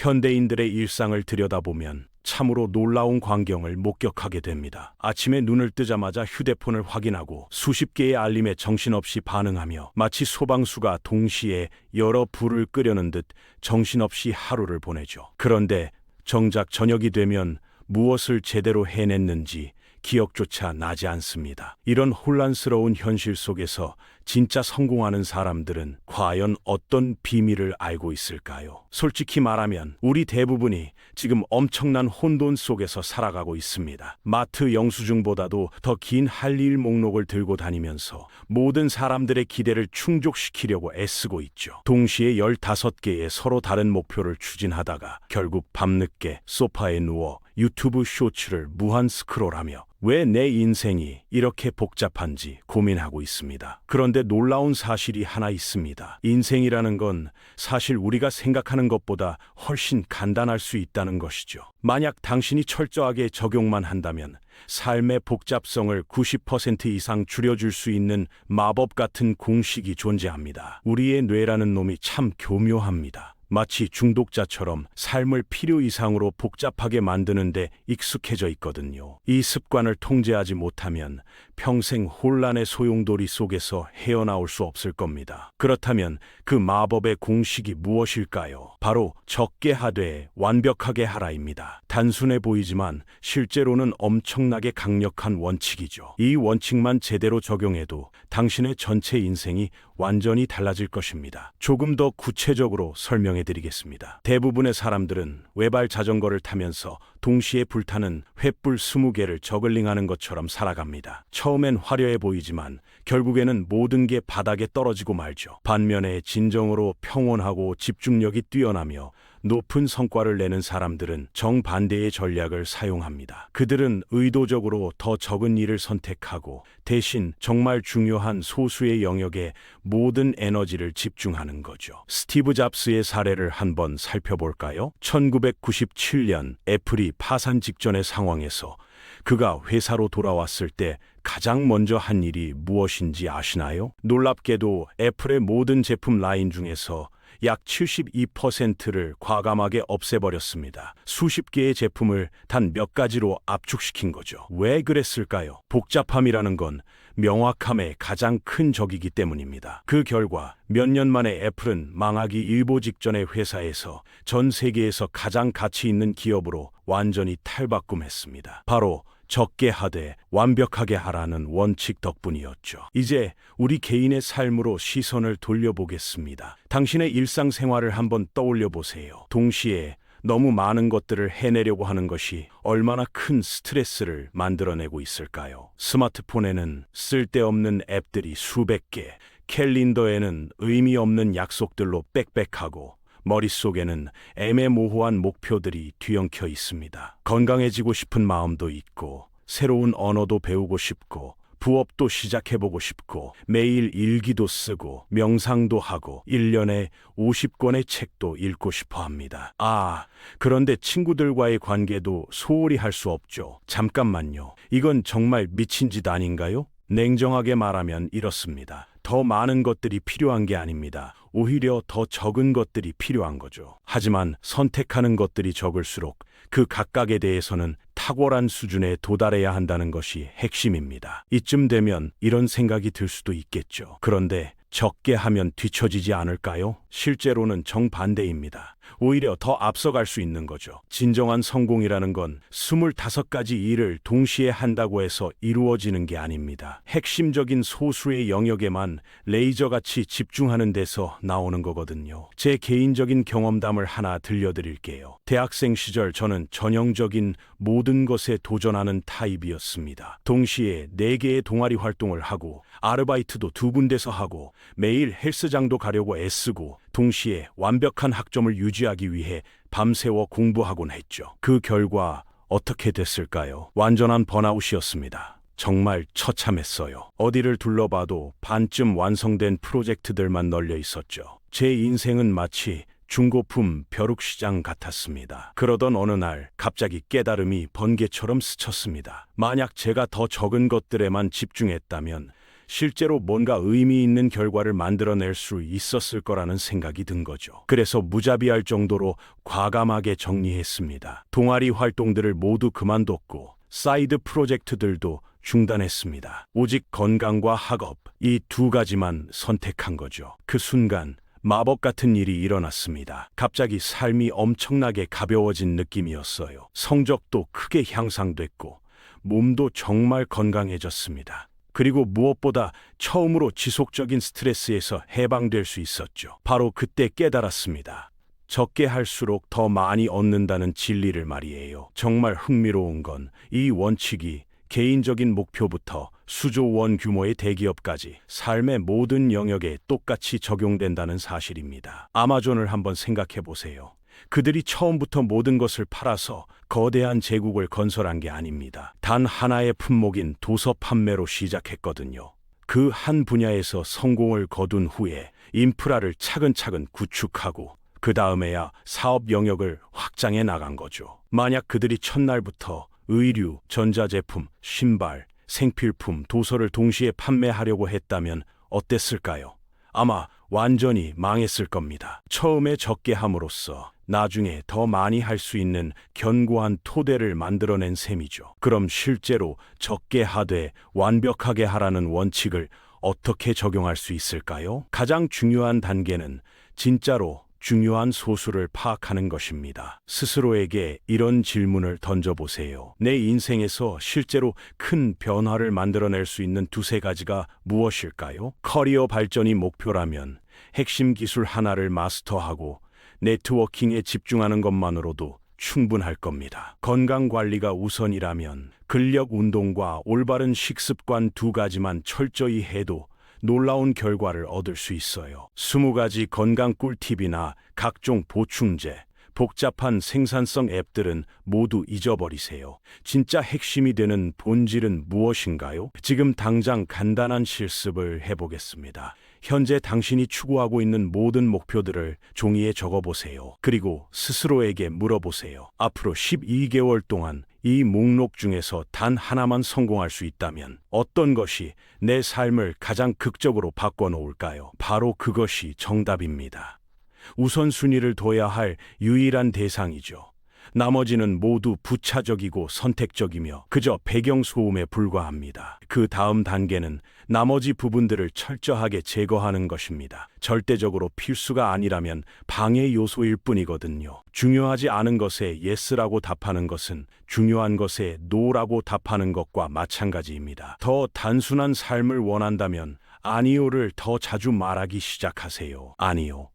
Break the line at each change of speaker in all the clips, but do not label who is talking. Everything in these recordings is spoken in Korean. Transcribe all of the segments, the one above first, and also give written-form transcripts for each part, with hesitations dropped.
현대인들의 일상을 들여다보면 참으로 놀라운 광경을 목격하게 됩니다. 아침에 눈을 뜨자마자 휴대폰을 확인하고 수십 개의 알림에 정신없이 반응하며 마치 소방수가 동시에 여러 불을 끄려는 듯 정신없이 하루를 보내죠. 그런데 정작 저녁이 되면 무엇을 제대로 해냈는지 기억조차 나지 않습니다. 이런 혼란스러운 현실 속에서 진짜 성공하는 사람들은 과연 어떤 비밀을 알고 있을까요? 솔직히 말하면 우리 대부분이 지금 엄청난 혼돈 속에서 살아가고 있습니다. 마트 영수증보다도 더 긴 할 일 목록을 들고 다니면서 모든 사람들의 기대를 충족시키려고 애쓰고 있죠. 동시에 15개의 서로 다른 목표를 추진하다가 결국 밤늦게 소파에 누워 유튜브 쇼츠를 무한 스크롤하며 왜 내 인생이 이렇게 복잡한지 고민하고 있습니다. 그런데 놀라운 사실이 하나 있습니다. 인생이라는 건 사실 우리가 생각하는 것보다 훨씬 간단할 수 있다는 것이죠. 만약 당신이 철저하게 적용만 한다면 삶의 복잡성을 90% 이상 줄여줄 수 있는 마법 같은 공식이 존재합니다. 우리의 뇌라는 놈이 참 교묘합니다. 마치 중독자처럼 삶을 필요 이상으로 복잡하게 만드는데 익숙해져 있거든요. 이 습관을 통제하지 못하면 평생 혼란의 소용돌이 속에서 헤어나올 수 없을 겁니다. 그렇다면 그 마법의 공식이 무엇일까요? 바로 적게 하되 완벽하게 하라입니다. 단순해 보이지만 실제로는 엄청나게 강력한 원칙이죠. 이 원칙만 제대로 적용해도 당신의 전체 인생이 완전히 달라질 것입니다. 조금 더 구체적으로 설명해 드리겠습니다. 대부분의 사람들은 외발 자전거를 타면서 동시에 불타는 횃불 20개를 저글링하는 것처럼 살아갑니다. 처음엔 화려해 보이지만 결국에는 모든 게 바닥에 떨어지고 말죠. 반면에 진정으로 평온하고 집중력이 뛰어나며 높은 성과를 내는 사람들은 정반대의 전략을 사용합니다. 그들은 의도적으로 더 적은 일을 선택하고 대신 정말 중요한 소수의 영역에 모든 에너지를 집중하는 거죠. 스티브 잡스의 사례를 한번 살펴볼까요? 1997년 애플이 파산 직전의 상황에서 그가 회사로 돌아왔을 때 가장 먼저 한 일이 무엇인지 아시나요? 놀랍게도 애플의 모든 제품 라인 중에서 약 72%를 과감하게 없애버렸습니다. 수십 개의 제품을 단 몇 가지로 압축시킨 거죠. 왜 그랬을까요? 복잡함이라는 건 명확함의 가장 큰 적이기 때문입니다. 그 결과 몇 년 만에 애플은 망하기 일보 직전의 회사에서 전 세계에서 가장 가치 있는 기업으로 완전히 탈바꿈했습니다. 바로 적게 하되 완벽하게 하라는 원칙 덕분이었죠. 이제 우리 개인의 삶으로 시선을 돌려보겠습니다. 당신의 일상생활을 한번 떠올려 보세요. 동시에 너무 많은 것들을 해내려고 하는 것이 얼마나 큰 스트레스를 만들어내고 있을까요? 스마트폰에는 쓸데없는 앱들이 수백 개, 캘린더에는 의미 없는 약속들로 빽빽하고 머릿속에는 애매모호한 목표들이 뒤엉켜 있습니다. 건강해지고 싶은 마음도 있고 새로운 언어도 배우고 싶고 부업도 시작해보고 싶고 매일 일기도 쓰고 명상도 하고 1년에 50권의 책도 읽고 싶어 합니다. 그런데 친구들과의 관계도 소홀히 할 수 없죠. 잠깐만요. 이건 정말 미친 짓 아닌가요? 냉정하게 말하면 이렇습니다. 더 많은 것들이 필요한 게 아닙니다. 오히려 더 적은 것들이 필요한 거죠. 하지만 선택하는 것들이 적을수록 그 각각에 대해서는 탁월한 수준에 도달해야 한다는 것이 핵심입니다. 이쯤 되면 이런 생각이 들 수도 있겠죠. 그런데 적게 하면 뒤처지지 않을까요? 실제로는 정반대입니다. 오히려 더 앞서갈 수 있는 거죠. 진정한 성공이라는 건 25가지 일을 동시에 한다고 해서 이루어지는 게 아닙니다. 핵심적인 소수의 영역에만 레이저같이 집중하는 데서 나오는 거거든요. 제 개인적인 경험담을 하나 들려드릴게요. 대학생 시절 저는 전형적인 모든 것에 도전하는 타입이었습니다. 동시에 4개의 동아리 활동을 하고 아르바이트도 2군데서 하고 매일 헬스장도 가려고 애쓰고 동시에 완벽한 학점을 유지하기 위해 밤새워 공부하곤 했죠. 그 결과 어떻게 됐을까요? 완전한 번아웃이었습니다. 정말 처참했어요. 어디를 둘러봐도 반쯤 완성된 프로젝트들만 널려 있었죠. 제 인생은 마치 중고품 벼룩시장 같았습니다. 그러던 어느 날 갑자기 깨달음이 번개처럼 스쳤습니다. 만약 제가 더 적은 것들에만 집중했다면 실제로 뭔가 의미 있는 결과를 만들어낼 수 있었을 거라는 생각이 든 거죠. 그래서 무자비할 정도로 과감하게 정리했습니다. 동아리 활동들을 모두 그만뒀고 사이드 프로젝트들도 중단했습니다. 오직 건강과 학업, 이 두 가지만 선택한 거죠. 그 순간 마법 같은 일이 일어났습니다. 갑자기 삶이 엄청나게 가벼워진 느낌이었어요. 성적도 크게 향상됐고 몸도 정말 건강해졌습니다. 그리고 무엇보다 처음으로 지속적인 스트레스에서 해방될 수 있었죠. 바로 그때 깨달았습니다. 적게 할수록 더 많이 얻는다는 진리를 말이에요. 정말 흥미로운 건 이 원칙이 개인적인 목표부터 수조 원 규모의 대기업까지 삶의 모든 영역에 똑같이 적용된다는 사실입니다. 아마존을 한번 생각해 보세요. 그들이 처음부터 모든 것을 팔아서 거대한 제국을 건설한 게 아닙니다. 단 하나의 품목인 도서 판매로 시작했거든요. 그 한 분야에서 성공을 거둔 후에 인프라를 차근차근 구축하고 그 다음에야 사업 영역을 확장해 나간 거죠. 만약 그들이 첫날부터 의류, 전자제품, 신발, 생필품, 도서를 동시에 판매하려고 했다면 어땠을까요? 아마 완전히 망했을 겁니다. 처음에 적게 함으로써 나중에 더 많이 할 수 있는 견고한 토대를 만들어낸 셈이죠. 그럼 실제로 적게 하되 완벽하게 하라는 원칙을 어떻게 적용할 수 있을까요? 가장 중요한 단계는 진짜로 중요한 소수를 파악하는 것입니다. 스스로에게 이런 질문을 던져보세요. 내 인생에서 실제로 큰 변화를 만들어낼 수 있는 두세 가지가 무엇일까요? 커리어 발전이 목표라면 핵심 기술 하나를 마스터하고 네트워킹에 집중하는 것만으로도 충분할 겁니다. 건강 관리가 우선이라면 근력 운동과 올바른 식습관 두 가지만 철저히 해도 놀라운 결과를 얻을 수 있어요. 20가지 건강 꿀팁이나 각종 보충제, 복잡한 생산성 앱들은 모두 잊어버리세요. 진짜 핵심이 되는 본질은 무엇인가요? 지금 당장 간단한 실습을 해보겠습니다. 현재 당신이 추구하고 있는 모든 목표들을 종이에 적어보세요. 그리고 스스로에게 물어보세요. 앞으로 12개월 동안 이 목록 중에서 단 하나만 성공할 수 있다면 어떤 것이 내 삶을 가장 극적으로 바꿔놓을까요? 바로 그것이 정답입니다. 우선순위를 둬야 할 유일한 대상이죠. 나머지는 모두 부차적이고 선택적이며 그저 배경소음에 불과합니다. 그 다음 단계는 나머지 부분들을 철저하게 제거하는 것입니다. 절대적으로 필수가 아니라면 방해 요소일 뿐이거든요. 중요하지 않은 것에 예스라고 답하는 것은 중요한 것에 노라고 답하는 것과 마찬가지입니다. 더 단순한 삶을 원한다면 아니요를 더 자주 말하기 시작하세요. 아니요.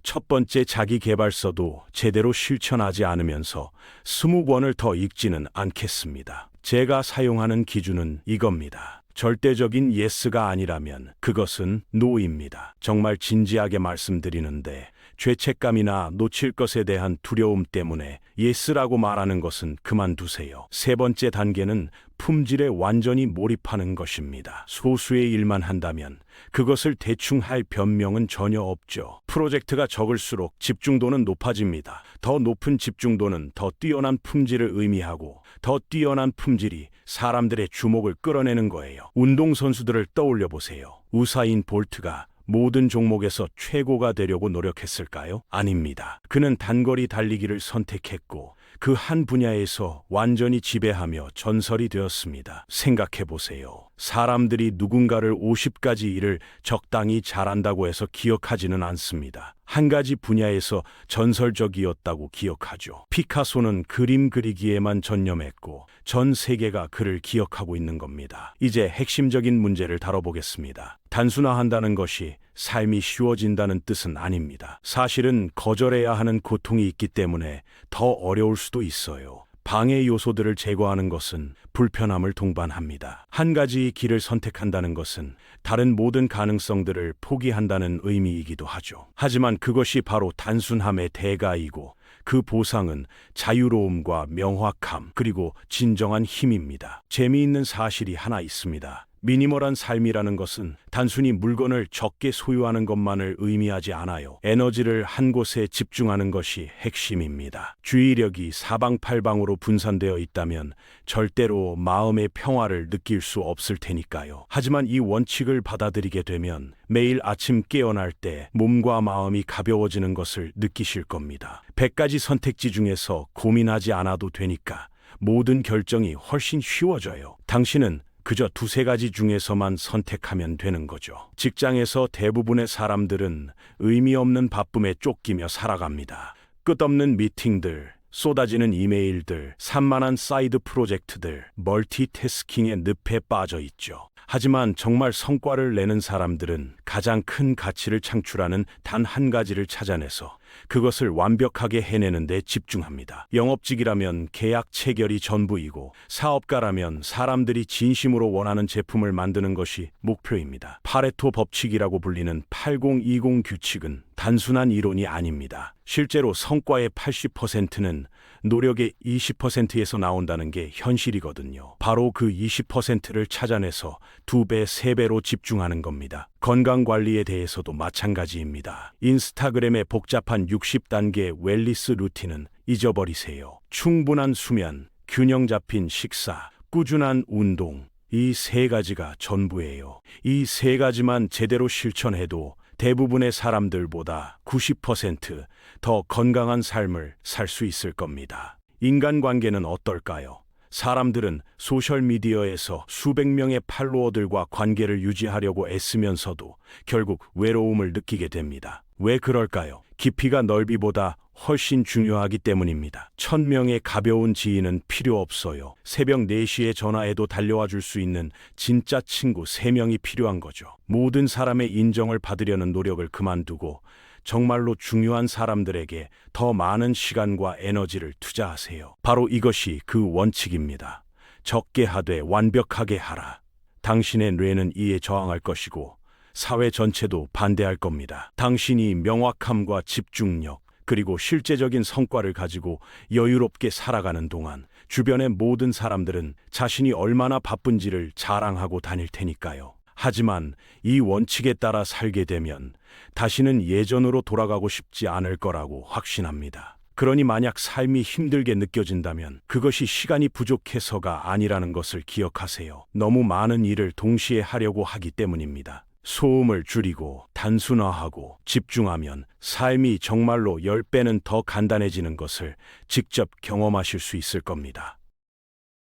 첫 번째 자기계발서도 제대로 실천하지 않으면서 20권을 더 읽지는 않겠습니다. 제가 사용하는 기준은 이겁니다. 절대적인 예스가 아니라면 그것은 노입니다. 정말 진지하게 말씀드리는데 죄책감이나 놓칠 것에 대한 두려움 때문에 예스라고 말하는 것은 그만두세요. 세 번째 단계는 품질에 완전히 몰입하는 것입니다. 소수의 일만 한다면 그것을 대충 할 변명은 전혀 없죠. 프로젝트가 적을수록 집중도는 높아집니다. 더 높은 집중도는 더 뛰어난 품질을 의미하고 더 뛰어난 품질이 사람들의 주목을 끌어내는 거예요. 운동선수들을 떠올려 보세요. 우사인 볼트가 모든 종목에서 최고가 되려고 노력했을까요? 아닙니다. 그는 단거리 달리기를 선택했고 그 한 분야에서 완전히 지배하며 전설이 되었습니다. 생각해 보세요. 사람들이 누군가를 50가지 일을 적당히 잘한다고 해서 기억하지는 않습니다. 한 가지 분야에서 전설적이었다고 기억하죠. 피카소는 그림 그리기에만 전념했고 전 세계가 그를 기억하고 있는 겁니다. 이제 핵심적인 문제를 다뤄보겠습니다. 단순화한다는 것이 삶이 쉬워진다는 뜻은 아닙니다. 사실은 거절해야 하는 고통이 있기 때문에 더 어려울 수도 있어요. 방해 요소들을 제거하는 것은 불편함을 동반합니다. 한 가지 길을 선택한다는 것은 다른 모든 가능성들을 포기한다는 의미이기도 하죠. 하지만 그것이 바로 단순함의 대가이고 그 보상은 자유로움과 명확함 그리고 진정한 힘입니다. 재미있는 사실이 하나 있습니다. 미니멀한 삶이라는 것은 단순히 물건을 적게 소유하는 것만을 의미하지 않아요. 에너지를 한 곳에 집중하는 것이 핵심입니다. 주의력이 사방팔방으로 분산되어 있다면 절대로 마음의 평화를 느낄 수 없을 테니까요. 하지만 이 원칙을 받아들이게 되면 매일 아침 깨어날 때 몸과 마음이 가벼워지는 것을 느끼실 겁니다. 100가지 선택지 중에서 고민하지 않아도 되니까 모든 결정이 훨씬 쉬워져요. 당신은 그저 두세 가지 중에서만 선택하면 되는 거죠. 직장에서 대부분의 사람들은 의미 없는 바쁨에 쫓기며 살아갑니다. 끝없는 미팅들, 쏟아지는 이메일들, 산만한 사이드 프로젝트들, 멀티태스킹의 늪에 빠져 있죠. 하지만 정말 성과를 내는 사람들은 가장 큰 가치를 창출하는 단 한 가지를 찾아내서 그것을 완벽하게 해내는 데 집중합니다. 영업직이라면 계약 체결이 전부이고 사업가라면 사람들이 진심으로 원하는 제품을 만드는 것이 목표입니다. 파레토 법칙이라고 불리는 80-20 규칙은 단순한 이론이 아닙니다. 실제로 성과의 80%는 노력의 20%에서 나온다는 게 현실이거든요. 바로 그 20%를 찾아내서 2배, 3배로 집중하는 겁니다. 건강관리에 대해서도 마찬가지입니다. 인스타그램의 복잡한 60단계 웰니스 루틴은 잊어버리세요. 충분한 수면, 균형 잡힌 식사, 꾸준한 운동, 이 세 가지가 전부예요. 이 세 가지만 제대로 실천해도 대부분의 사람들보다 90% 더 건강한 삶을 살 수 있을 겁니다. 인간관계는 어떨까요? 사람들은 소셜미디어에서 수백 명의 팔로워들과 관계를 유지하려고 애쓰면서도 결국 외로움을 느끼게 됩니다. 왜 그럴까요? 깊이가 넓이보다 훨씬 중요하기 때문입니다. 1000명의 가벼운 지인은 필요 없어요. 새벽 4시에 전화해도 달려와 줄 수 있는 진짜 친구 3명이 필요한 거죠. 모든 사람의 인정을 받으려는 노력을 그만두고 정말로 중요한 사람들에게 더 많은 시간과 에너지를 투자하세요. 바로 이것이 그 원칙입니다. 적게 하되 완벽하게 하라. 당신의 뇌는 이에 저항할 것이고 사회 전체도 반대할 겁니다. 당신이 명확함과 집중력, 그리고 실제적인 성과를 가지고 여유롭게 살아가는 동안 주변의 모든 사람들은 자신이 얼마나 바쁜지를 자랑하고 다닐 테니까요. 하지만 이 원칙에 따라 살게 되면 다시는 예전으로 돌아가고 싶지 않을 거라고 확신합니다. 그러니 만약 삶이 힘들게 느껴진다면 그것이 시간이 부족해서가 아니라는 것을 기억하세요. 너무 많은 일을 동시에 하려고 하기 때문입니다. 소음을 줄이고 단순화하고 집중하면 삶이 정말로 10배는 더 간단해지는 것을 직접 경험하실 수 있을 겁니다.